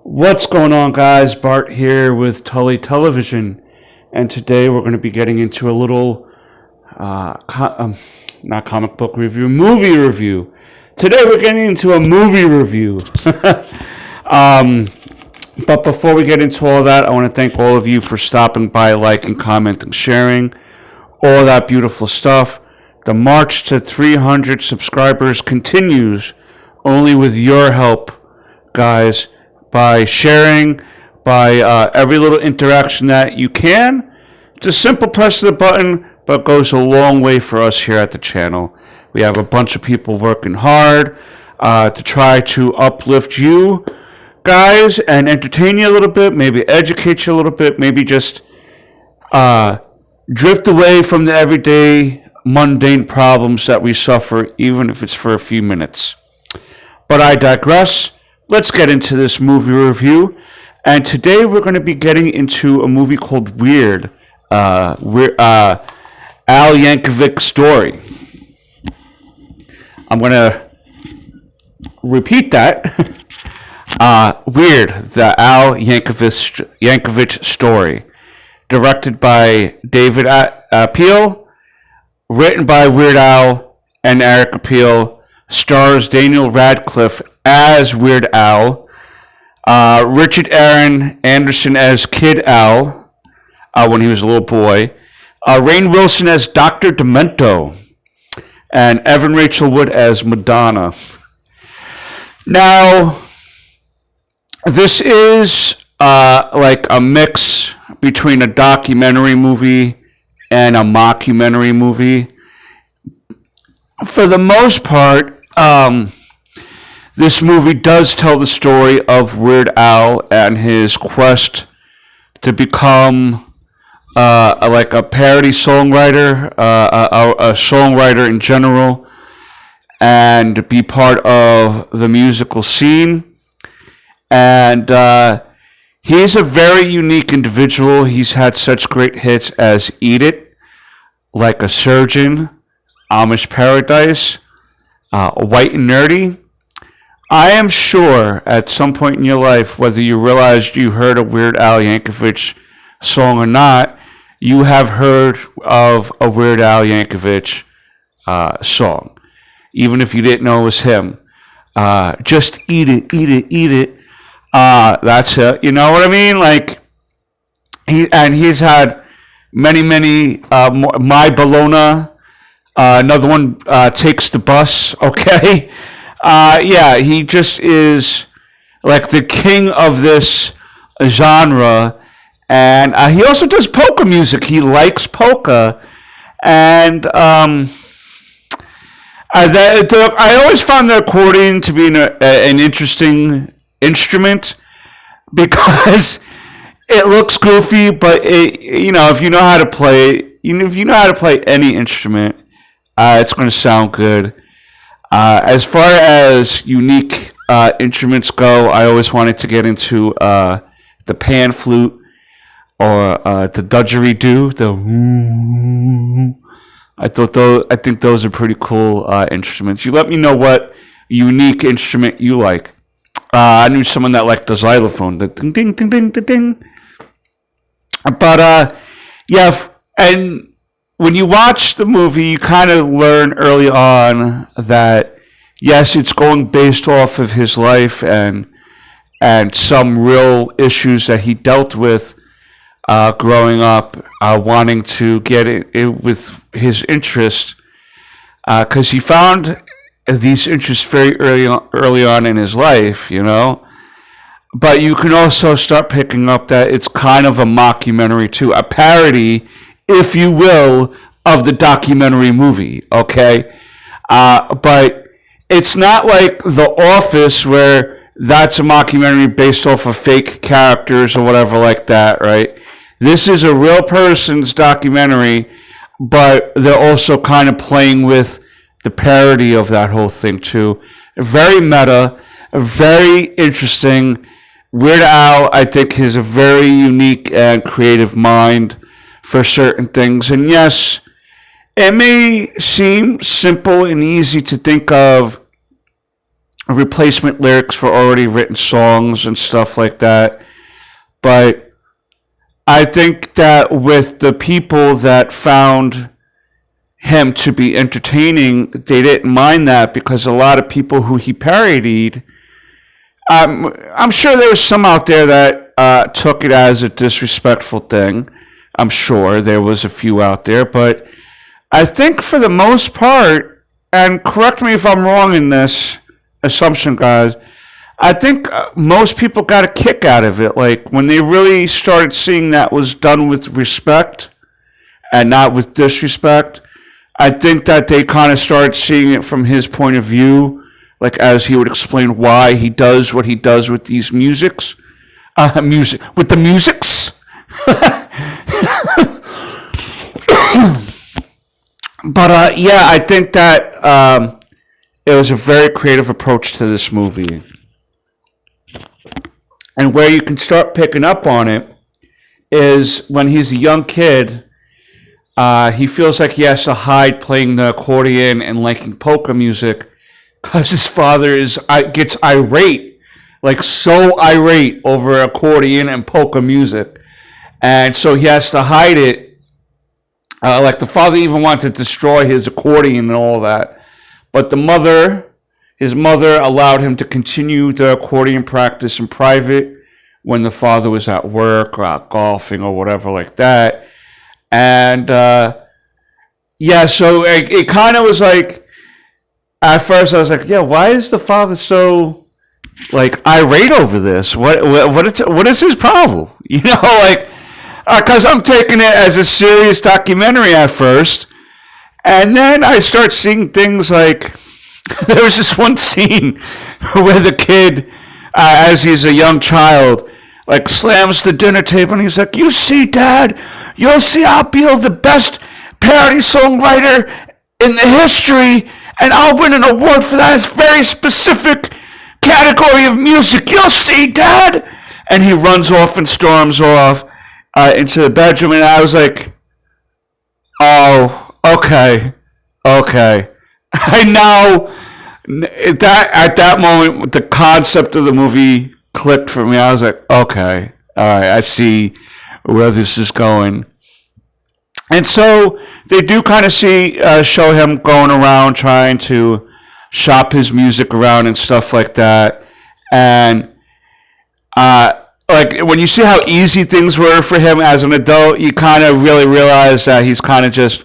What's going on, guys? Bart here with Tully Television, and today we're going to be getting into a little, not comic book review, movie review. Today we're getting into a movie review. But before we get into all that, I want to thank all of you for stopping by, liking, commenting, sharing, all that beautiful stuff. The march to 300 subscribers continues only with your help, guys. By sharing, by every little interaction that you can. It's a simple press of the button, but goes a long way for us here at the channel. We have a bunch of people working hard to try to uplift you guys and entertain you a little bit, maybe educate you a little bit, maybe just drift away from the everyday mundane problems that we suffer, even if it's for a few minutes. But I digress. Let's get into this movie review. And today we're going to be getting into a movie called Weird AL Yankovic Story. I'm going to repeat that. Weird, the Al Yankovic Story. Directed by David Apel. Written by Weird Al and Eric Apel. Stars Daniel Radcliffe as Weird Al, Richard Aaron Anderson as Kid Al when he was a little boy, Rainn Wilson as Dr. Demento, and Evan Rachel Wood as Madonna. Now, this is like a mix between a documentary movie and a mockumentary movie. For the most part, this movie does tell the story of Weird Al and his quest to become like a parody songwriter, a songwriter in general, and be part of the musical scene. And he's a very unique individual. He's had such great hits as Eat It, Like a Surgeon, Amish Paradise, White and Nerdy. I am sure at some point in your life, whether you realized you heard a Weird Al Yankovic song or not, you have heard of a Weird Al Yankovic song, even if you didn't know it was him. Just eat it, eat it, eat it. That's it. You know what I mean? Like he's had many My Bologna. Another one, Takes the Bus, okay? Yeah, he just is like the king of this genre. And he also does polka music. He likes polka. And I always found the accordion to be an interesting instrument because it looks goofy, but if you know how to play, if you know how to play any instrument, it's going to sound good. As far as unique instruments go, I always wanted to get into the pan flute or the didgeridoo. I think those are pretty cool instruments. You let me know what unique instrument you like. I knew someone that liked the xylophone, the ding ding ding ding ding ding. But yeah, and when you watch the movie, you kind of learn early on that, yes, it's going based off of his life and some real issues that he dealt with growing up, wanting to get it with his interest, because he found these interests very early on in his life, you know. But you can also start picking up that it's kind of a mockumentary too, a parody, if you will, of the documentary movie, okay? But it's not like The Office where that's a mockumentary based off of fake characters or whatever like that, right? This is a real person's documentary, but they're also kind of playing with the parody of that whole thing too. Very meta, very interesting. Weird Al, I think, has a very unique and creative mind for certain things. And yes, it may seem simple and easy to think of replacement lyrics for already written songs and stuff like that. But I think that with the people that found him to be entertaining, they didn't mind that, because a lot of people who he parodied, I'm sure there was some out there that took it as a disrespectful thing. I'm sure there was a few out there, but I think for the most part, and correct me if I'm wrong in this assumption, guys, I think most people got a kick out of it. Like, when they really started seeing that was done with respect and not with disrespect, I think that they kind of started seeing it from his point of view, like as he would explain why he does what he does with these musics, with the musics. But yeah, I think that it was a very creative approach to this movie. And where you can start picking up on it is when he's a young kid, he feels like he has to hide playing the accordion and liking polka music because his father gets irate, like so irate over accordion and polka music. And so he has to hide it. Like the father even wanted to destroy his accordion and all that. But his mother allowed him to continue the accordion practice in private when the father was at work or out golfing or whatever like that. And yeah, so it kind of was like, at first I was like, yeah, why is the father so like irate over this? What is his problem? You know, like, because I'm taking it as a serious documentary at first, and then I start seeing things like, there was this one scene where the kid, as he's a young child, like slams the dinner table and he's like, "You see, Dad, you'll see I'll be the best parody songwriter in the history, and I'll win an award for that very specific category of music. You'll see, Dad." And he runs off and storms off into the bedroom, and I was like, "Oh, okay. I know that at that moment, the concept of the movie clicked for me. I was like, okay, all right, I see where this is going." And so they do kind of show him going around trying to shop his music around and stuff like that. And like when you see how easy things were for him as an adult, you kind of really realize that he's kind of just,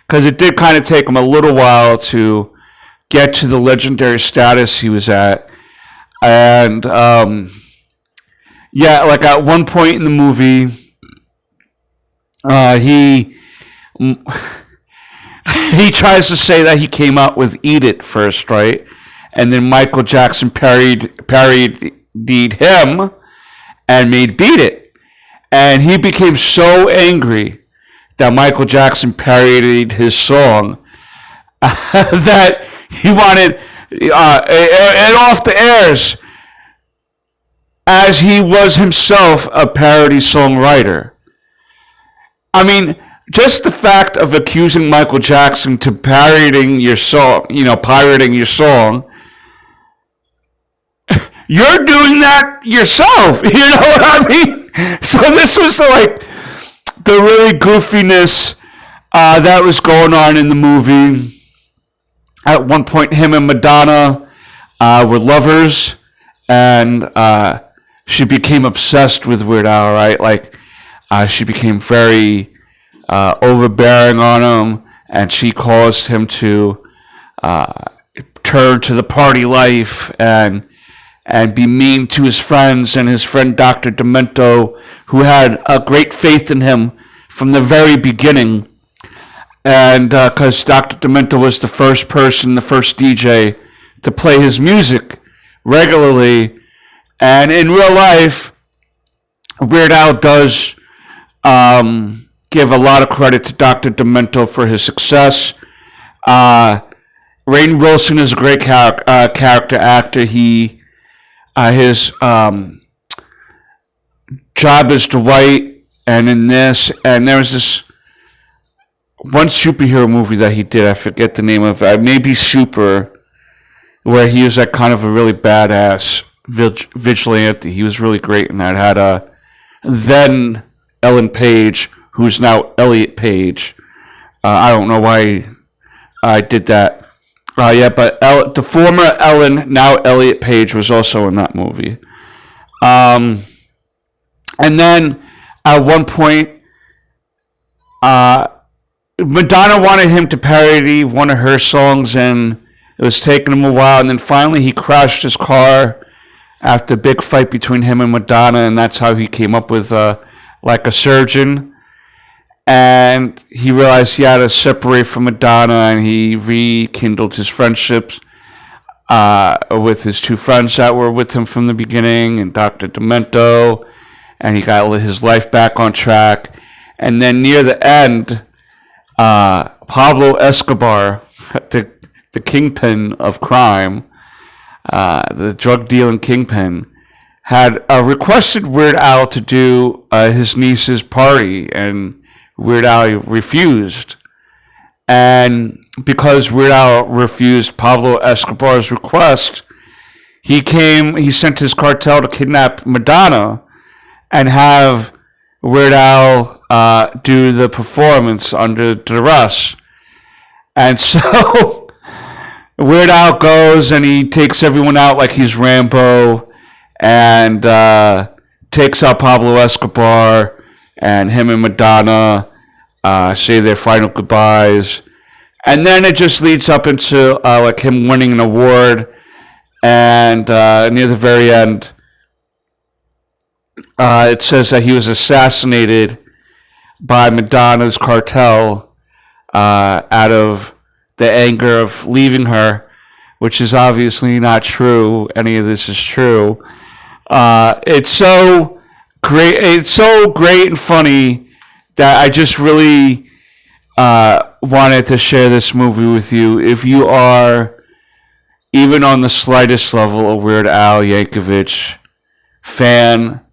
because it did kind of take him a little while to get to the legendary status he was at. And yeah, like at one point in the movie, he tries to say that he came out with "Eat It" first, right? And then Michael Jackson parodied him and made "Beat It." And he became so angry that Michael Jackson parodied his song that he wanted it off the airs, as he was himself a parody songwriter. I mean, just the fact of accusing Michael Jackson to pirating your song, you're doing that yourself. You know what I mean? So this was the really goofiness that was going on in the movie. At one point, him and Madonna were lovers, and she became obsessed with Weird Al, right? Like, she became very overbearing on him, and she caused him to turn to the party life and be mean to his friends, and his friend Dr. Demento, who had a great faith in him from the very beginning. And because Dr. Demento was the first DJ to play his music regularly. And in real life, Weird Al does give a lot of credit to Dr. Demento for his success. Rainn Wilson is a great character actor. His job is Dwight, and in this, and there was this one superhero movie that he did. I forget the name of it. Maybe Super. It where he was like kind of a really badass vigilante. He was really great in that. Had then Ellen Page, who's now Elliot Page. I don't know why I did that. But the former Ellen, now Elliot Page, was also in that movie. And then at one point, Madonna wanted him to parody one of her songs, and it was taking him a while. And then finally, he crashed his car after a big fight between him and Madonna, and that's how he came up with Like a Surgeon. And he realized he had to separate from Madonna, and he rekindled his friendships with his two friends that were with him from the beginning, and Dr. Demento, and he got his life back on track. And then near the end, Pablo Escobar, the kingpin of crime, the drug dealing kingpin, had requested Weird Al to do his niece's party, and Weird Al refused. And because Weird Al refused Pablo Escobar's request, he sent his cartel to kidnap Madonna and have Weird Al do the performance under duress. And so Weird Al goes and he takes everyone out like he's Rambo, and takes out Pablo Escobar, and him and Madonna say their final goodbyes. And then it just leads up into like him winning an award, and near the very end, it says that he was assassinated by Madonna's cartel out of the anger of leaving her, which is obviously not true. Any of this is true. It's so great. It's so great and funny that I just really wanted to share this movie with you. If you are even on the slightest level a Weird Al Yankovic fan,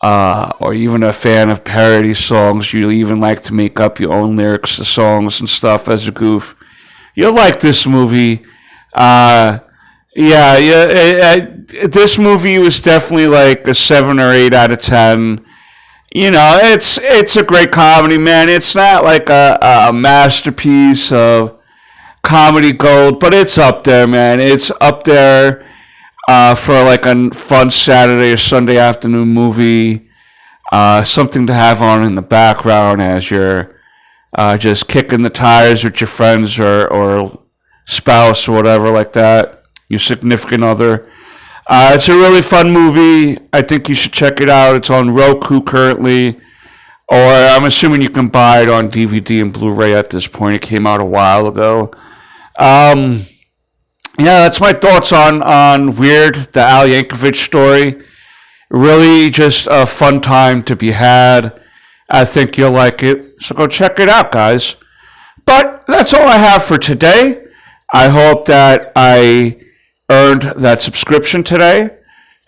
or even a fan of parody songs, you even like to make up your own lyrics to songs and stuff as a goof, you'll like this movie. This movie was definitely like a 7 or 8 out of 10. You know, it's a great comedy, man. It's not like a masterpiece of comedy gold, but it's up there, man. It's up there for like a fun Saturday or Sunday afternoon movie. Something to have on in the background as you're just kicking the tires with your friends or spouse or whatever like that, your significant other. It's a really fun movie. I think you should check it out. It's on Roku currently, or I'm assuming you can buy it on DVD and Blu-ray at this point. It came out a while ago. That's my thoughts on Weird, the Al Yankovic story. Really just a fun time to be had. I think you'll like it, so go check it out, guys. But that's all I have for today. I hope that I earned that subscription today.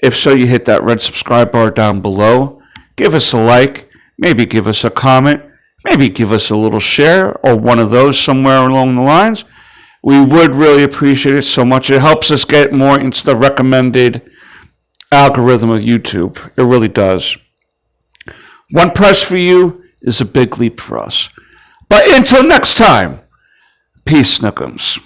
If so, you hit that red subscribe bar down below. Give us a like, maybe give us a comment, maybe give us a little share or one of those somewhere along the lines. We would really appreciate it so much. It helps us get more into the recommended algorithm of YouTube. It really does. One press for you is a big leap for us. But until next time, peace, Snookums.